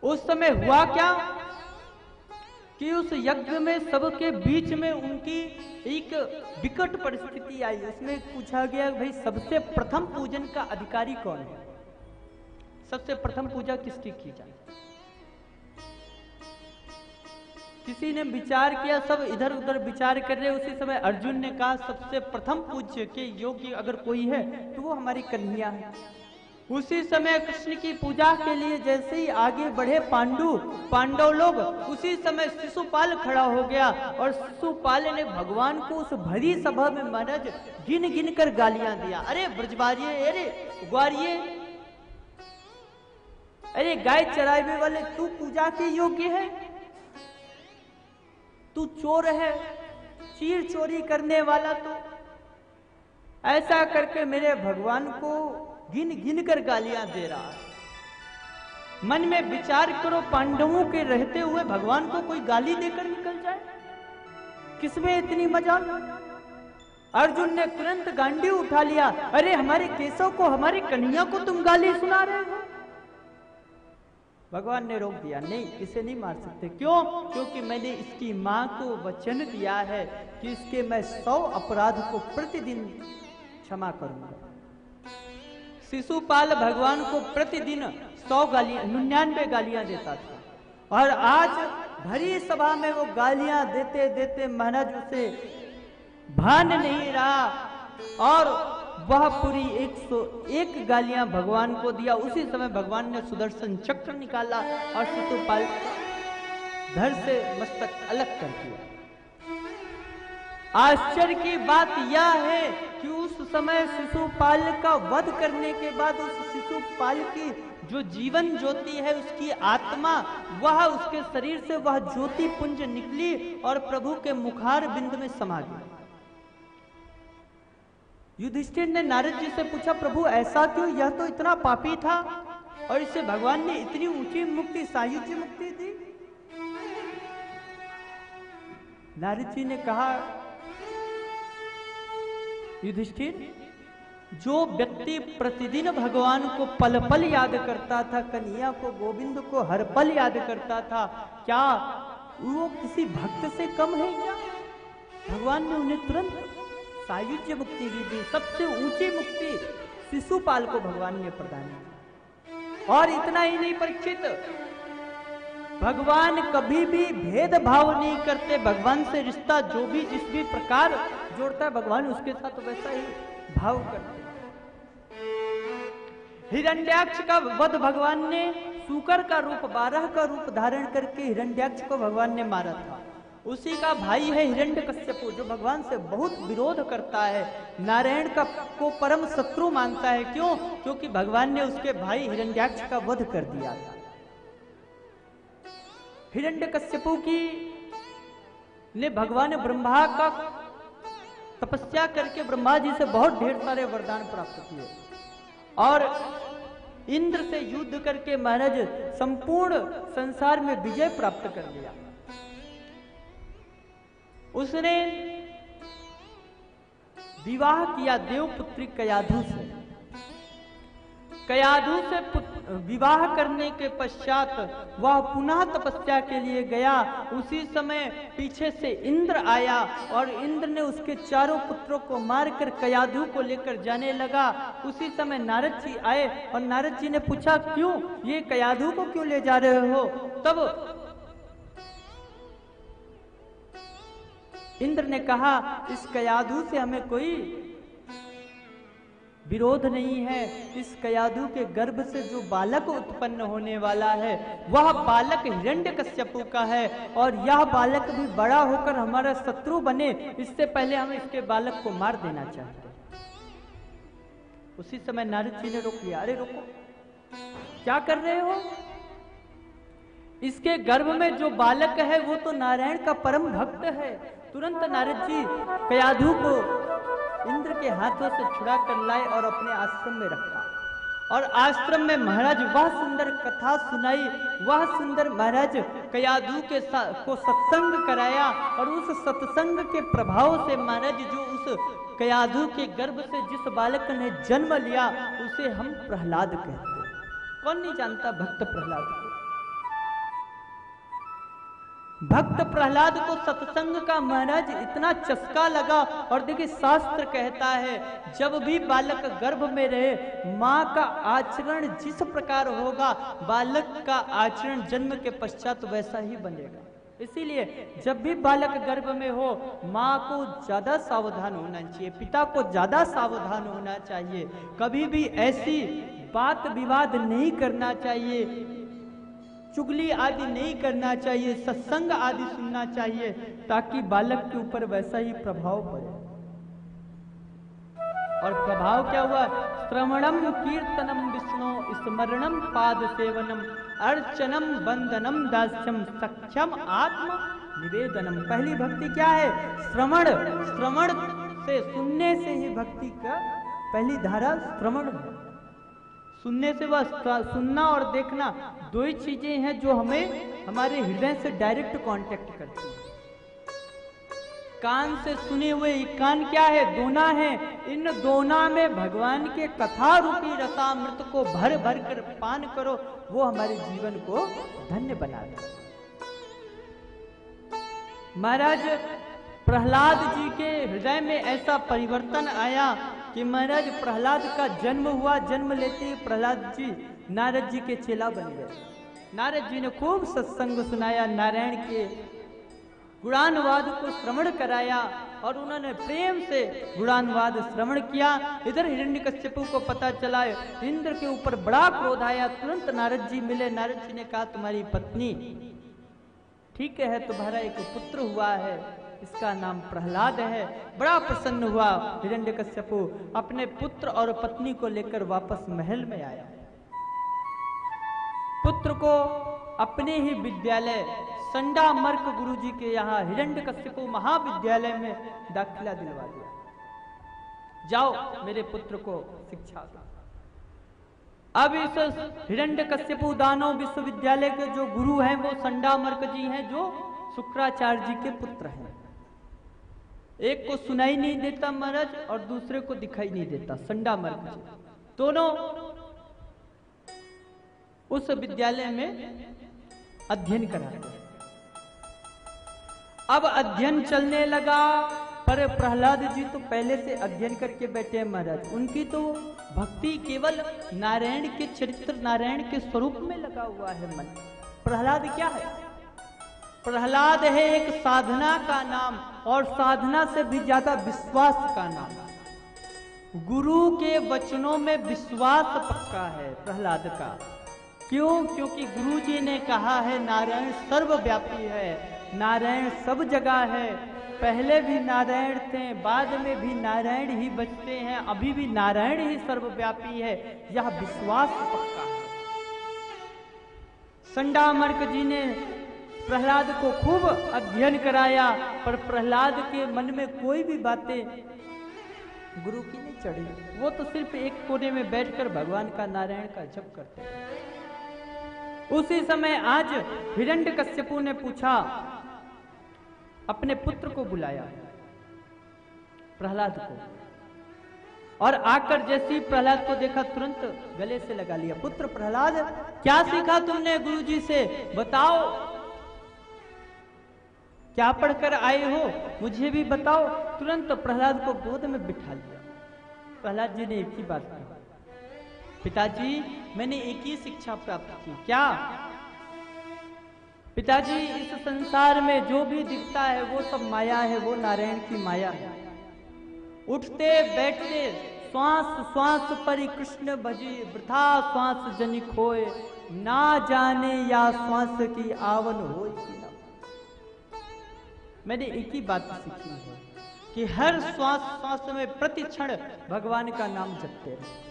उस समय हुआ क्या कि उस यज्ञ में सबके बीच में उनकी एक विकट परिस्थिति आई। उसमें पूछा गया भाई सबसे प्रथम पूजन का अधिकारी कौन है, सबसे प्रथम पूजा किसकी की जाए। किसी ने विचार किया, सब इधर उधर विचार कर रहे। उसी समय अर्जुन ने कहा सबसे प्रथम पूज्य के योग्य अगर कोई है तो वो हमारी कन्हैया है। उसी समय कृष्ण की पूजा के लिए जैसे ही आगे बढ़े पांडव लोग, उसी समय शिशुपाल खड़ा हो गया और शिशुपाल ने भगवान को उस भरी सभा में महाराज गिन गिन कर गालियां दिया। अरे ब्रजवारिये, अरे ग्वारिये, अरे गाय चरावे वाले, तू पूजा के योग्य है, तू चोर है, चीर चोरी करने वाला, तो ऐसा करके मेरे भगवान को गिन गिन कर गालियां दे रहा है। मन में विचार करो, पांडवों के रहते हुए भगवान को कोई गाली देकर निकल जाए, किसमें इतनी मजाल। अर्जुन ने तुरंत गांडी उठा लिया, अरे हमारे केशव को, हमारे कन्हैया को तुम गाली सुना रहे हो। भगवान ने रोक दिया, नहीं इसे नहीं मार सकते। क्यों? क्योंकि मैंने इसकी मां को वचन दिया है कि इसके मैं 100 अपराध को प्रतिदिन क्षमा करूंगा। शिशुपाल भगवान को प्रतिदिन 100 गालियां, 99 गालियां देता था और आज भरी सभा में वो गालियां देते देते महाराज उसे भान नहीं रहा और वह पूरी 101 गालियां भगवान को दिया। उसी समय भगवान ने सुदर्शन चक्र निकाला और शिशुपाल धड़ से मस्तक अलग कर दिया। आश्चर्य की बात यह है कि उस समय शिशुपाल का वध करने के बाद उस शिशुपाल की जो जीवन ज्योति है, उसकी आत्मा, वह उसके शरीर से वह ज्योति पुंज निकली और प्रभु के मुखार बिंद में समा गई। युधिष्ठिर ने नारद जी से पूछा, प्रभु ऐसा क्यों, यह तो इतना पापी था और इसे भगवान ने इतनी ऊंची मुक्ति, सायुज्य मुक्ति दी। नारद जी ने कहा, युधिष्ठिर, जो व्यक्ति प्रतिदिन भगवान को पल पल याद करता था, कन्हैया को, गोविंद को हर पल याद करता था, क्या वो किसी भक्त से कम है क्या? भगवान ने उन्हें तुरंत सायुज्य मुक्ति दी। सबसे ऊंची मुक्ति शिशुपाल को भगवान ने प्रदान की। और इतना ही नहीं परीक्षित, भगवान कभी भी भेदभाव नहीं करते। भगवान से रिश्ता जो भी जिस भी प्रकार जोड़ता है, भगवान उसके साथ वैसा ही भाव करते। हिरण्याक्ष का वध भगवान ने सूकर का रूप, 12 का रूप धारण करके हिरण्याक्ष को भगवान ने मारा था। उसी का भाई है हिरण्यकश्यप, जो भगवान से बहुत विरोध करता है, नारायण को परम शत्रु मानता है। क्यों? क्योंकि भगवान ने उसके भाई हिरण्याक्ष का वध कर दिया था। हिरण्यकश्यपु की ने भगवान ब्रह्मा का तपस्या करके ब्रह्मा जी से बहुत ढेर सारे वरदान प्राप्त किए और इंद्र से युद्ध करके महाराज संपूर्ण संसार में विजय प्राप्त कर लिया। उसने विवाह किया देवपुत्री कयाधु से। कयाधु से विवाह करने के पश्चात वह पुनः तपस्या के लिए गया। उसी समय पीछे से इंद्र आया और इंद्र ने उसके चारों पुत्रों को मारकर कयाधु को लेकर जाने लगा। उसी समय नारद जी आए और नारद जी ने पूछा, क्यों ये कयाधु को क्यों ले जा रहे हो? तब इंद्र ने कहा, इस कयाधु से हमें कोई विरोध नहीं है। इस कयाधु के गर्भ से जो बालक उत्पन्न होने वाला है वह बालक हिरण्यकश्यपु का है और यह बालक भी बड़ा होकर हमारा शत्रु बने, इससे पहले हम इसके बालक को मार देना चाहते हैं। उसी समय नारद जी ने रोक लिया, अरे रोको, क्या कर रहे हो? इसके गर्भ में जो बालक है वो तो नारायण का परम भक्त है। तुरंत नारद जी कयाधु को इंद्र के हाथों से छुड़ा कर लाए और अपने आश्रम में रखा और आश्रम में महाराज वह सुंदर कथा सुनाई। वह सुंदर महाराज कयाधु के को सत्संग कराया और उस सत्संग के प्रभाव से महाराज जो उस कयाधु के गर्भ से जिस बालक ने जन्म लिया उसे हम प्रहलाद कहते हैं। कौन नहीं जानता भक्त प्रहलाद को? भक्त प्रहलाद को सत्संग का महाराज इतना चस्का लगा। और देखिए शास्त्र कहता है जब भी बालक गर्भ में रहे माँ का आचरण जिस प्रकार होगा बालक का आचरण जन्म के पश्चात वैसा ही बनेगा। इसीलिए जब भी बालक गर्भ में हो माँ को ज्यादा सावधान होना चाहिए, पिता को ज्यादा सावधान होना चाहिए। कभी भी ऐसी बात विवाद नहीं करना चाहिए, चुगली आदि नहीं करना चाहिए, सत्संग आदि सुनना चाहिए ताकि बालक के ऊपर वैसा ही प्रभाव पड़े। और प्रभाव क्या हुआ? श्रवणम कीर्तनम विष्णु स्मरणम पाद सेवनम अर्चनम वंदनम दास्यम सक्षम आत्म निवेदनम। पहली भक्ति क्या है? श्रवण। श्रवण से सुनने से ही भक्ति का पहली धारा श्रवण है। सुनने से वह सुनना और देखना दो ही चीजें हैं जो हमें हमारे हृदय से डायरेक्ट कांटेक्ट करती हैं। कान से सुने हुए कान क्या है? दोना है। इन दोना में भगवान के कथा रूपी रसामृत को भर भर कर पान करो, वो हमारे जीवन को धन्य बना दे। महाराज प्रहलाद जी के हृदय में ऐसा परिवर्तन आया कि महाराज प्रहलाद का जन्म हुआ। जन्म लेते ही प्रहलाद जी नारद जी के चेला बन गए। नारद जी ने खूब सत्संग सुनाया, नारायण के गुणानुवाद को श्रवण कराया और उन्होंने प्रेम से गुणानुवाद श्रवण किया। इधर हिरण्यकश्यपु को पता चला, इंद्र के ऊपर बड़ा क्रोध आया। तुरंत नारद जी मिले। नारद जी ने कहा तुम्हारी पत्नी ठीक है, तुम्हारा एक पुत्र हुआ है, इसका नाम प्रहलाद है। बड़ा प्रसन्न हुआ हिरण्यकश्यपु, अपने पुत्र और पत्नी को लेकर वापस महल में आया। पुत्र को अपने ही विद्यालय संडामर्क गुरुजी के यहाँ हिरण्यकश्यपु महाविद्यालय में दाखिला दिलवा दिया। जाओ मेरे पुत्र को शिक्षा दो। अब इस हिरण्यकश्यपु दानव विश्वविद्यालय के जो गुरु हैं वो संडामर्क जी हैं, जो शुक्राचार्य जी के पुत्र हैं। एक को सुनाई नहीं देता महाराज और दूसरे को दिखाई नहीं देता। संडामर्क जी दोनों उस विद्यालय में अध्ययन कराते हैं। अब अध्ययन चलने लगा, पर प्रहलाद जी तो पहले से अध्ययन करके बैठे हैं महाराज। उनकी तो भक्ति केवल नारायण के चरित्र, नारायण के स्वरूप में लगा हुआ है मन। प्रहलाद क्या है? प्रहलाद है एक साधना का नाम, और साधना से भी ज्यादा विश्वास का नाम। गुरु के वचनों में विश्वास पक्का है प्रहलाद का। क्यों? क्योंकि गुरु जी ने कहा है नारायण सर्वव्यापी है, नारायण सब जगह है। पहले भी नारायण थे, बाद में भी नारायण ही बचते हैं, अभी भी नारायण ही सर्वव्यापी है। यह विश्वास पक्का है। संडामर्क जी ने प्रहलाद को खूब अध्ययन कराया, पर प्रहलाद के मन में कोई भी बातें गुरु की नहीं चढ़ी। वो तो सिर्फ एक कोने में बैठकर भगवान का नारायण का जप करते हैं। उसी समय आज हिरण्यकश्यपु ने पूछा, अपने पुत्र को बुलाया प्रहलाद को, और आकर जैसे ही प्रहलाद को देखा तुरंत गले से लगा लिया। पुत्र प्रहलाद, क्या सीखा तुमने गुरुजी से? बताओ, क्या पढ़कर आए हो, मुझे भी बताओ। तुरंत प्रहलाद को गोद में बिठा लिया। प्रहलाद जी ने एक ही बात कही, पिताजी मैंने एक ही शिक्षा प्राप्त की। क्या? पिताजी इस संसार में जो भी दिखता है वो सब माया है, वो नारायण की माया है। उठते बैठते श्वास श्वास पर कृष्ण भजी, वृथा श्वास जनि खोए, ना जाने या श्वास की आवन होए कि न। मैंने एक ही बात सीखी है कि हर श्वास श्वास में प्रति क्षण भगवान का नाम जपते रहे।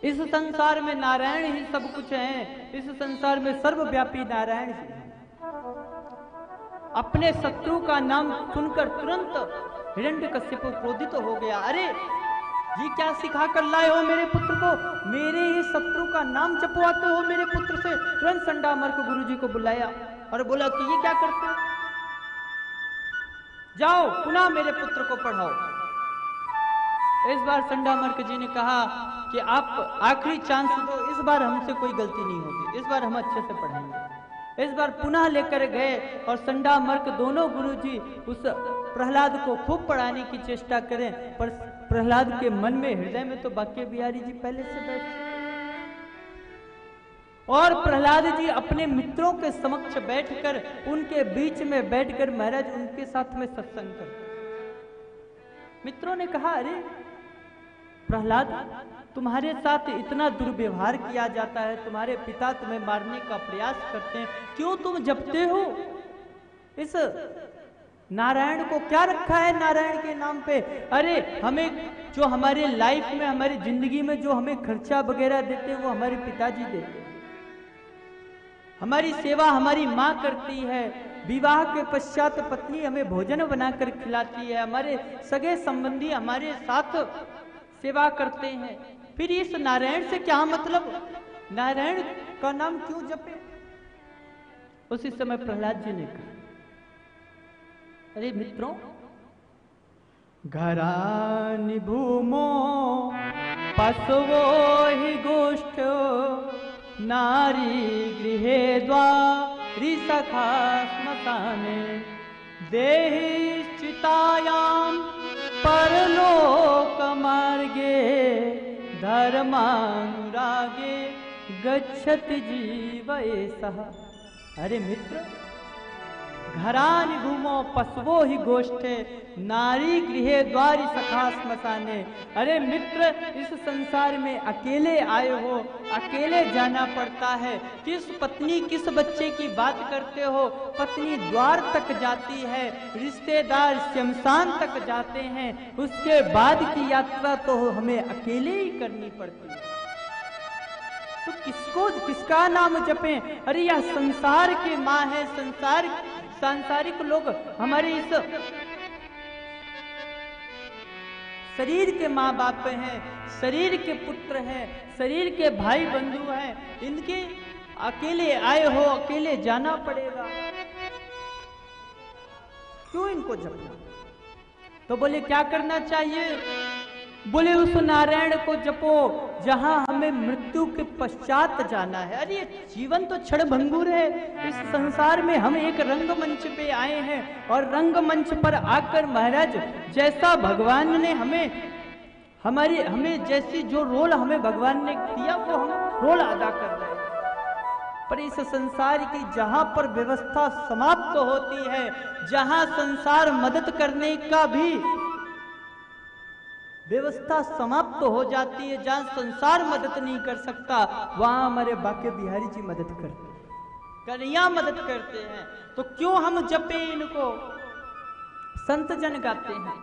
इस संसार में नारायण ही सब कुछ है, इस संसार में सर्वव्यापी नारायण ही है। अपने शत्रु का नाम सुनकर तुरंत हिरण्यकश्यप क्रोधित हो गया। अरे ये क्या सिखा कर लाए हो मेरे पुत्र को? मेरे ही शत्रु का नाम जपवाते हो मेरे पुत्र से। तुरंत संडामर्क गुरुजी को बुलाया और बोला कि ये क्या करते हो? जाओ पुनः मेरे पुत्र को पढ़ाओ। इस बार संडामर्क जी ने कहा कि आप आखिरी चांस दो, इस बार हमसे कोई गलती नहीं होगी, इस बार हम अच्छे से पढ़ाएंगे। इस बार पुनः लेकर गए और संडा मर्क दोनों गुरुजी उस प्रहलाद को खूब पढ़ाने की चेष्टा करें, पर प्रहलाद के मन में, हृदय में तो बांके बिहारी जी पहले से बैठ चुके। और प्रहलाद जी अपने मित्रों के समक्ष बैठकर, उनके बीच में बैठकर महाराज उनके साथ में सत्संग करते। मित्रों ने कहा, अरे प्रहलाद, तुम्हारे साथ इतना दुर्व्यवहार किया जाता है, तुम्हारे पिता तुम्हें मारने का प्रयास करते हैं, क्यों तुम जपते हो? इस नारायण को क्या रखा है नारायण के नाम पे? अरे हमें जो हमारे लाइफ में, हमारी जिंदगी में जो हमें खर्चा वगैरह देते हैं वो हमारे पिताजी देते हैं। हमारी सेवा हमारी माँ करती है, विवाह के पश्चात पत्नी हमें भोजन बनाकर खिलाती है, हमारे सगे संबंधी हमारे साथ सेवा करते हैं, फिर इस नारायण से क्या मतलब? नारायण का नाम क्यों जपे? उसी समय प्रहलाद जी ने कहा, अरे मित्रों, घरानि भूमो पशवो हि गोष्ठ नारी गृहे द्वारि सखा स्मशाने देहि चितायां परलोक मार्गे धर्मानुरागे गच्छति जीव एषः। अरे मित्र, घरानि भूमो पशवो ही गोष्ठे नारी गृहे द्वारि सखा स्मशाने। अरे मित्र, इस संसार में अकेले आए हो, अकेले जाना पड़ता है। किस पत्नी किस बच्चे की बात करते हो? पत्नी द्वार तक जाती है, रिश्तेदार शमशान तक जाते हैं, उसके बाद की यात्रा तो हमें अकेले ही करनी पड़ती है। तो किसका नाम जपें? अरे यह संसार की माँ है, सांसारिक लोग हमारे इस शरीर के माँ बाप हैं, शरीर के पुत्र हैं, शरीर के भाई बंधु हैं, इनके अकेले आए हो, अकेले जाना पड़ेगा, क्यों इनको जपना? तो बोले क्या करना चाहिए? बोले उस नारायण को जपो जहां हमें मृत्यु के पश्चात जाना है। अरे जीवन तो क्षणभंगुर है, इस संसार में हम एक रंगमंच पे आए हैं और रंगमंच पर आकर महाराज जैसा भगवान ने हमें जैसी जो रोल हमें भगवान ने दिया वो हम रोल अदा कर रहे हैं। पर इस संसार की जहां पर व्यवस्था समाप्त होती है, जहां संसार मदद करने का भी व्यवस्था समाप्त हो जाती है, जहां संसार मदद नहीं कर सकता, वहां हमारे बाके बिहारी जी मदद करते हैं, कन्हैया मदद करते हैं। तो क्यों हम जपे इनको? संत जन गाते हैं,